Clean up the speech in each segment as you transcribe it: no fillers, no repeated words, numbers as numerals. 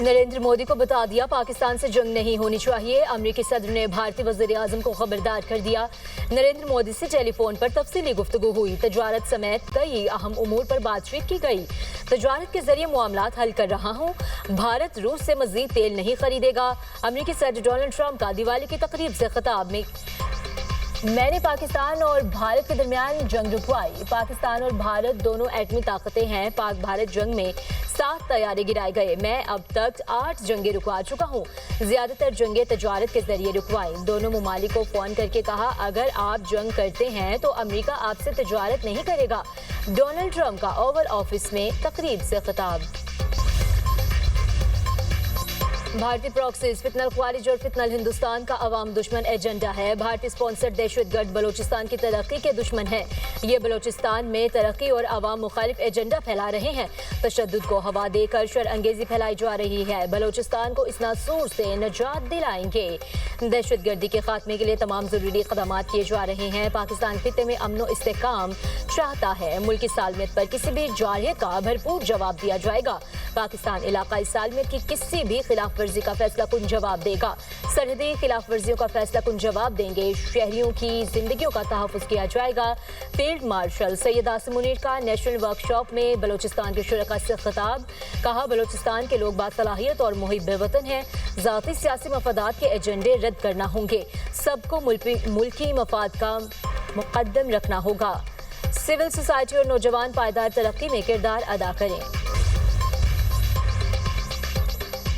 नरेंद्र मोदी को बता दिया पाकिस्तान से जंग नहीं होनी चाहिए। अमरीकी सदर ने भारतीय वज़ीर आज़म को खबरदार कर दिया। नरेंद्र मोदी से टेलीफोन पर तफसीली गुफ्तगू हुई। तजारत समेत कई अहम उमूर पर बातचीत की गई। तजारत के जरिए मामलात हल कर रहा हूँ। भारत रूस से मजीद तेल नहीं खरीदेगा। अमरीकी सदर डोनाल्ड ट्रंप का दिवाली की तकरीब से खिताब में मैंने पाकिस्तान और भारत के दरमियान जंग रुकवाई। पाकिस्तान और भारत दोनों एटमी ताकतें हैं। पाक भारत जंग में 7 तैयारे गिराए गए। मैं अब तक 8 जंगें रुकवा चुका हूँ। ज्यादातर जंगें तजारत के जरिए रुकवाई। दोनों ममालिक को फोन करके कहा अगर आप जंग करते हैं तो अमेरिका आपसे तजारत नहीं करेगा। डोनाल्ड ट्रंप का ओवल ऑफिस में तकरीब से खिताब। भारतीय प्रॉक्सीज फितनल ख्वारिज और फितनल हिंदुस्तान का अवाम दुश्मन एजेंडा है। भारतीय स्पॉन्सर्ड दहशतगर्द बलोचिस्तान की तरक्की के दुश्मन है। ये बलोचिस्तान में तरक्की और अवाम मुखालिफ एजेंडा फैला रहे हैं। तशद्दुद को हवा देकर शरअंगेजी फैलाई जा रही है। बलोचिस्तान को इस नासूर से निजात दिलाएंगे। दहशतगर्दी के खात्मे के लिए तमाम जरूरी इक़दाम किए जा रहे हैं। पाकिस्तान खित्ते में अमन और इस्तेहकाम चाहता है। मुल्की सालमियत पर किसी भी जारहियत का भरपूर जवाब दिया जाएगा। पाकिस्तान इलाकाई सालमियत की किसी भी खिलाफ वर्जी का फैसला कुन जवाब देगा। सरहदी खिलाफ वर्जियों का फैसला कुन जवाब देंगे। शहरियों की जिंदगियों का तहफ़्फ़ुज़ किया जाएगा। फील्ड मार्शल सैयद आसिम मुनीर का नेशनल वर्कशॉप में बलोचिस्तान के शुरका से खिताब। कहा बलोचिस्तान के लोग बासलाहियत और मुहिब वतन हैं। ज़ाती सियासी मफादात के एजेंडे रद्द करना होंगे। सबको मुल्की मफाद का मुक़द्दम रखना होगा। सिविल सोसाइटी और नौजवान पायदार तरक्की में किरदार अदा करें।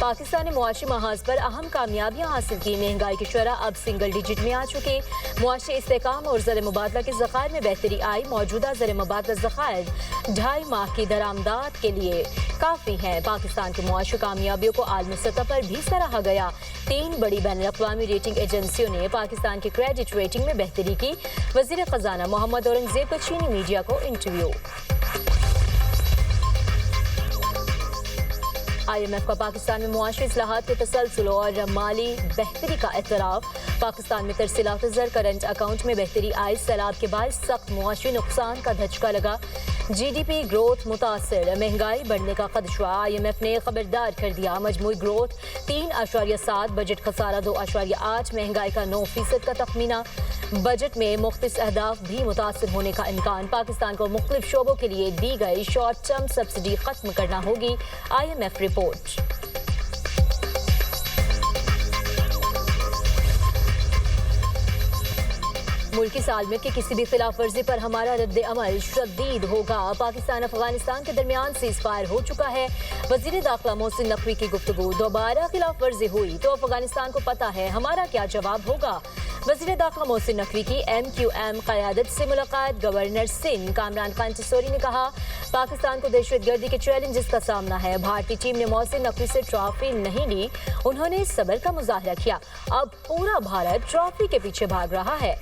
पाकिस्तान ने मुआशी महाज पर अहम कामयाबियां हासिल की। महंगाई की शरह अब सिंगल डिजिट में आ चुकी। मुआशी इस्तेहकाम और ज़र मुबादला के ज़खायर में बेहतरी आई। मौजूदा ज़र मुबादला ज़खायर 2.5 माह की दरामदात के लिए काफ़ी हैं। पाकिस्तान की मुआशी कामयाबियों को आलमी सतह पर भी सराहा गया। 3 बड़ी बैनुल-अक़वामी रेटिंग एजेंसियों ने पाकिस्तान की क्रेडिट रेटिंग में बेहतरी की। वज़ीर ख़ज़ाना मोहम्मद औरंगज़ेब का चीनी मीडिया को इंटरव्यू। IMF का पाकिस्तान में मुआशी इस्लाहात के तसलसल और माली बेहतरी का एतराफ़। पाकिस्तान में तरसीलात ज़र करंट अकाउंट में बेहतरी आई। सैलाब के बाद सख्त मुआशी नुकसान का धचका लगा। GDP ग्रोथ मुतासर। महंगाई बढ़ने का खदशा। IMF ने खबरदार कर दिया। मजमूई ग्रोथ 3.7, बजट खसारा 2.8, महंगाई का 9% का तखमीना। बजट में मुख्तलिफ अहदाफ भी मुतासर होने का इम्कान। पाकिस्तान को मुख्तलिफ शोबों के लिए दी गई शॉर्ट टर्म सब्सिडी खत्म करना होगी। IMF report. मुल्की सालमियत की किसी भी खिलाफ वर्जी पर हमारा रद्द अमल शदीद होगा। पाकिस्तान अफगानिस्तान के दरमियान सीज फायर हो चुका है। वजीर दाखिला मोहसिन नकवी की गुफ्तगू। दोबारा खिलाफ वर्जी हुई तो अफगानिस्तान को पता है हमारा क्या जवाब होगा। वजीर दाखिला मोहसिन नकवी की MQM क़यादत से मुलाकात। गवर्नर सिंध कामरान खान चिसोरी ने कहा पाकिस्तान को दहशतगर्दी के चैलेंजेस का सामना है। भारतीय टीम ने मोहसिन नकवी से ट्रॉफी नहीं ली। उन्होंने सब्र का मुजाहरा किया। अब पूरा भारत ट्रॉफी के पीछे भाग रहा है।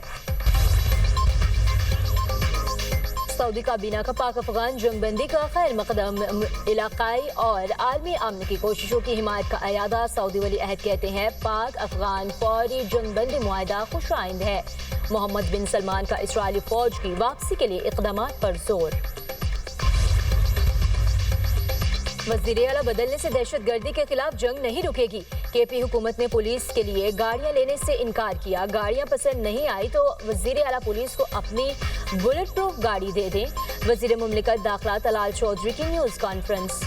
सऊदी काबीना का पाक अफगान जंगबंदी का खैर मकदम। इलाकाई और आलमी अमन की कोशिशों की हिमायत का अयादा। सऊदी वली अहद कहते हैं पाक अफगान फौरी जंगबंदी मुआहदा खुश आइंद है। मोहम्मद बिन सलमान का इस्राइली फौज की वापसी के लिए इक़दामात पर जोर। वज़ीर आला बदलने से दहशतगर्दी के खिलाफ जंग नहीं रुकेगी। KP हुकूमत ने पुलिस के लिए गाड़ियां लेने से इनकार किया। गाड़ियां पसंद नहीं आई तो वज़ीर आला पुलिस को अपनी बुलेट प्रूफ गाड़ी दे दें। वज़ीर मुमलिकत दाखिला तलाल चौधरी की न्यूज़ कॉन्फ्रेंस।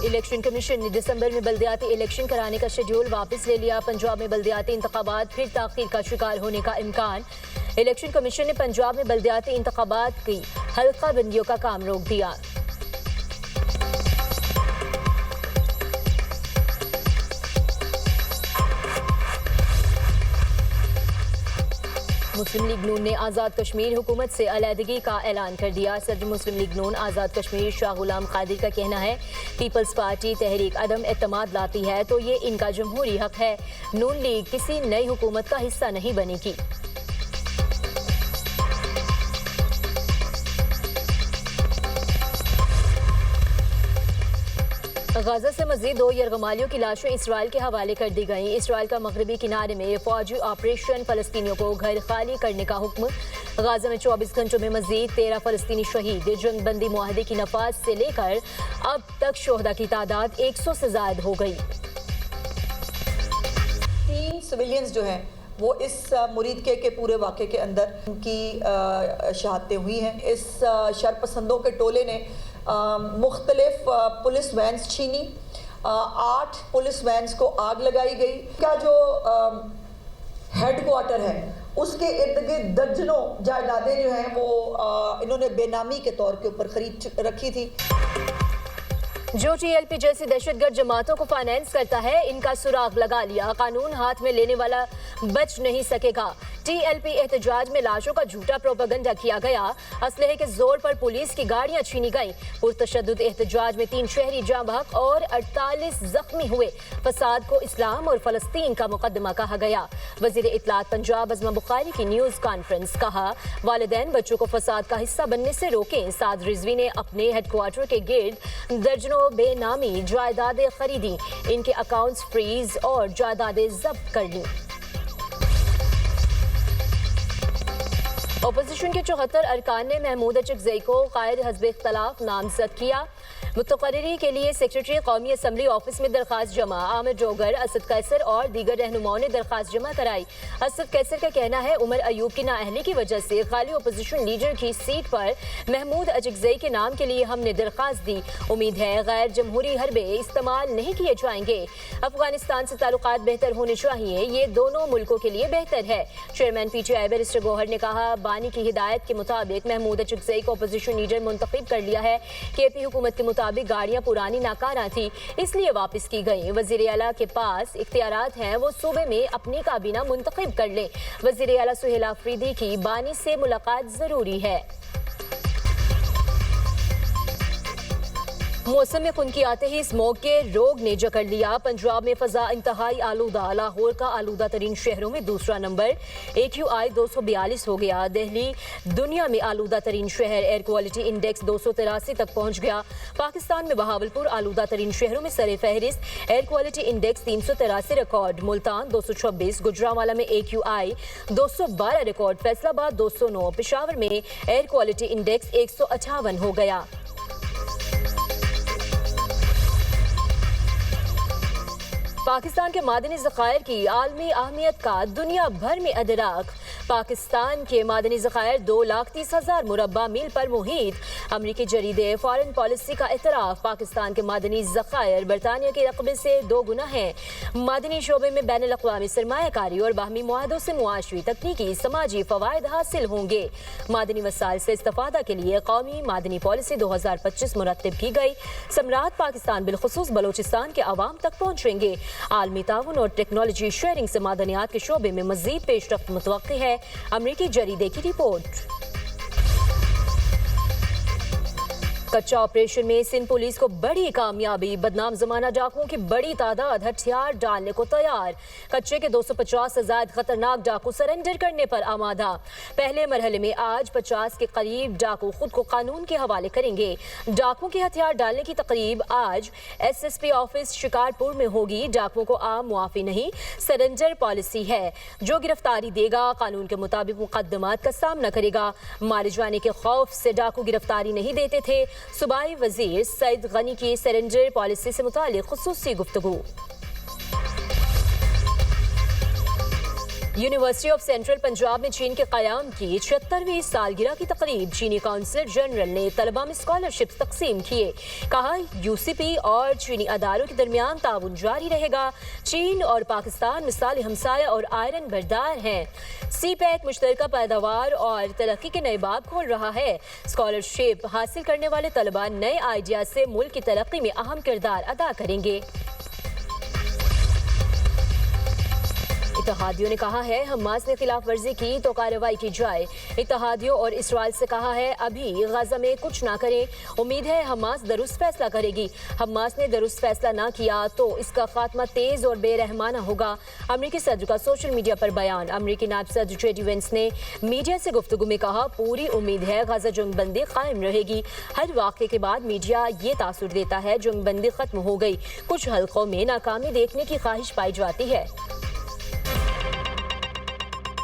इलेक्शन कमीशन ने दिसंबर में बल्दियाती इलेक्शन कराने का शेड्यूल वापस ले लिया। पंजाब में बल्दियाती इंतखाबात फिर ताख़ीर का शिकार होने का इम्कान। इलेक्शन कमीशन ने पंजाब में बल्दियाती इंतखाबात की हल्का बंदियों का काम रोक दिया। मुस्लिम लीग नून ने आज़ाद कश्मीर हुकूमत से अलहदगी का ऐलान कर दिया। सदर मुस्लिम लीग नून आज़ाद कश्मीर शाह गुलाम कादिर का कहना है पीपल्स पार्टी तहरीक अदम एतमाद लाती है तो ये इनका जमहूरी हक है। नून लीग किसी नई हुकूमत का हिस्सा नहीं बनेगी। غزہ سے مزید 2 یرغمالیوں کی لاشیں اسرائیل کے حوالے کر دی گئیں۔ اسرائیل کا مغربی کنارے میں فوجی آپریشن، فلسطینیوں کو گھر خالی کرنے کا حکم۔ غزہ میں 24 گھنٹوں میں مزید 13 فلسطینی شہید۔ جنگ بندی معاہدے کی نفاذ سے لے کر اب تک شہداء کی تعداد 100 سے زائد ہو گئی۔ 3 سویلینز جو ہیں وہ اس مرید کے پورے واقعے کے اندر ان کی شہادتیں ہوئی ہیں۔ اس شرپسندوں کے ٹولے نے مختلف پولیس وینز چھینی، 8 پولیس وینز کو آگ لگائی گئی۔ کا جو ہیڈ کوارٹر ہے اس کے ارد گرد درجنوں جائیدادیں جو ہیں وہ انہوں نے بے نامی کے طور کے اوپر خرید رکھی تھی۔ جو ٹی ایل پی جیسی دہشت گرد جماعتوں کو فائنینس کرتا ہے، ان کا سراغ لگا لیا۔ قانون ہاتھ میں لینے والا بچ نہیں سکے گا۔ ٹی ایل پی احتجاج میں لاشوں کا جھوٹا پروپیگنڈا کیا گیا۔ اسلحے کے زور پر پولیس کی گاڑیاں چھینی گئیں۔ پرتشدد احتجاج میں 3 شہری جاں بحق اور 48 زخمی ہوئے۔ فساد کو اسلام اور فلسطین کا مقدمہ کہا گیا۔ وزیر اطلاعات پنجاب عظمہ بخاری کی نیوز کانفرنس، کہا والدین بچوں کو فساد کا حصہ بننے سے روکیں۔ سعد رضوی نے اپنے ہیڈ کوارٹر کے گرد درجنوں بے نامی جائیدادیں خریدیں، ان کے اکاؤنٹس فریز اور جائیدادیں ضبط کر لیں۔ اپوزیشن کے 74 ارکان نے محمود اچکزئی کو قائد حزب اختلاف نامزد کیا۔ متقرری کے لیے سیکریٹری قومی اسمبلی آفس میں درخواست جمع۔ عامر ڈوگر، اسد قیصر اور دیگر رہنماؤں نے درخواست جمع کرائی۔ اسد قیصر کا کہنا ہے عمر ایوب کی نااہلی کی وجہ سے خالی اپوزیشن لیڈر کی سیٹ پر محمود اچکزئی کے نام کے لیے ہم نے درخواست دی۔ امید ہے غیر جمہوری حربے استعمال نہیں کیے جائیں گے۔ افغانستان سے تعلقات بہتر ہونے چاہیے، یہ دونوں ملکوں کے لیے بہتر ہے۔ Chairman P T I barrister Gohar نے کہا بانی کی ہدایت کے مطابق محمود اچکزئی کو اپوزیشن لیڈر منتخب کر لیا ہے۔ کے پی حکومت کے مطابق گاڑیاں پرانی ناکارہ تھی، اس لیے واپس کی گئیں۔ وزیر اعلیٰ کے پاس اختیارات ہیں، وہ صوبے میں اپنی کابینہ منتخب کر لیں۔ وزیر اعلیٰ سہیل آفریدی کی بانی سے ملاقات ضروری ہے۔ موسم میں خنکی آتے ہی اسموگ کے روگ نے جکڑ لیا۔ پنجاب میں فضا انتہائی آلودہ، لاہور کا آلودہ ترین شہروں میں دوسرا نمبر، AQI 242 ہو گیا۔ دہلی دنیا میں آلودہ ترین شہر، ایئر کوالٹی انڈیکس 283 تک پہنچ گیا۔ پاکستان میں بہاولپور آلودہ ترین شہروں میں سر فہرست، air quality index 383 record. Multan 226، Gujranwala میں AQI 212 ریکارڈ، فیصل آباد 209، پشاور میں ایئر کوالٹی انڈیکس 158 ہو گیا۔ پاکستان کے معدنی ذخائر کی عالمی اہمیت کا دنیا بھر میں ادراک۔ پاکستان کے معدنی ذخائر 2,30,000 مربع میل پر محیط۔ امریکی جریدے فارن پالیسی کا اعتراف، پاکستان کے معدنی ذخائر برطانیہ کے رقبے سے 2 گنا ہیں۔ معدنی شعبے میں بین الاقوامی سرمایہ کاری اور باہمی معاہدوں سے معاشی، تکنیکی، سماجی فوائد حاصل ہوں گے۔ معدنی وسائل سے استفادہ کے لیے قومی معدنی پالیسی 2025 مرتب کی گئی۔ ثمرات پاکستان بالخصوص بلوچستان کے عوام تک پہنچیں گے۔ عالمی تعاون اور ٹیکنالوجی شیئرنگ سے معدنیات کے شعبے میں مزید پیش رفت متوقع ہے۔ امریکی جریدے کی رپورٹ۔ کچا آپریشن میں سندھ پولیس کو بڑی کامیابی، بدنام زمانہ ڈاکوؤں کی بڑی تعداد ہتھیار ڈالنے کو تیار۔ کچے کے 250 سے زائد خطرناک ڈاکو سرنڈر کرنے پر آمادہ۔ پہلے مرحلے میں آج 50 کے قریب ڈاکو خود کو قانون کے حوالے کریں گے۔ ڈاکوؤں کے ہتھیار ڈالنے کی تقریب آج SSP آفس شکارپور میں ہوگی۔ ڈاکوؤں کو عام معافی نہیں، سرنڈر پالیسی ہے۔ جو گرفتاری دے گا قانون کے مطابق مقدمات کا سامنا کرے گا۔ مارے جانے کے خوف سے ڈاکو گرفتاری نہیں دیتے تھے۔ صوبائی وزیر سعید غنی کی سرنڈر پالیسی سے متعلق خصوصی گفتگو۔ یونیورسٹی آف سینٹرل پنجاب میں چین کے قیام کی 76ویں سالگرہ کی تقریب، چینی کونسلر جنرل نے طلباء میں اسکالرشپس تقسیم کیے۔ کہا UCP اور چینی اداروں کے درمیان تعاون جاری رہے گا۔ چین اور پاکستان مثال ہمسایہ اور آئرن بردار ہیں۔ CPEC مشترکہ پیداوار اور ترقی کے نئے باب کھول رہا ہے۔ اسکالرشپ حاصل کرنے والے طلباء نئے آئیڈیا سے ملک کی ترقی میں اہم کردار ادا کریں گے۔ इत्तेहादियों ने कहा है हमास ने खिलाफ वर्जी की तो कार्रवाई की जाए। इत्तेहादियों और इसराइल से कहा है अभी गजा में कुछ ना करें, उम्मीद है हमास दुरुस्त फैसला करेगी। हमास ने दुरुस्त फैसला ना किया तो इसका खात्मा तेज और बेरहमाना होगा। अमरीकी सदर का सोशल मीडिया पर बयान। अमरीकी नायब सदर जेडी वेंस ने मीडिया से गुफ्तगू में कहा पूरी उम्मीद है गजा जंगबंदी कायम रहेगी। हर वाक़े के बाद मीडिया ये तासुर देता है जंगबंदी खत्म हो गई। कुछ हलकों में नाकामी देखने की ख्वाहिश पाई जाती है।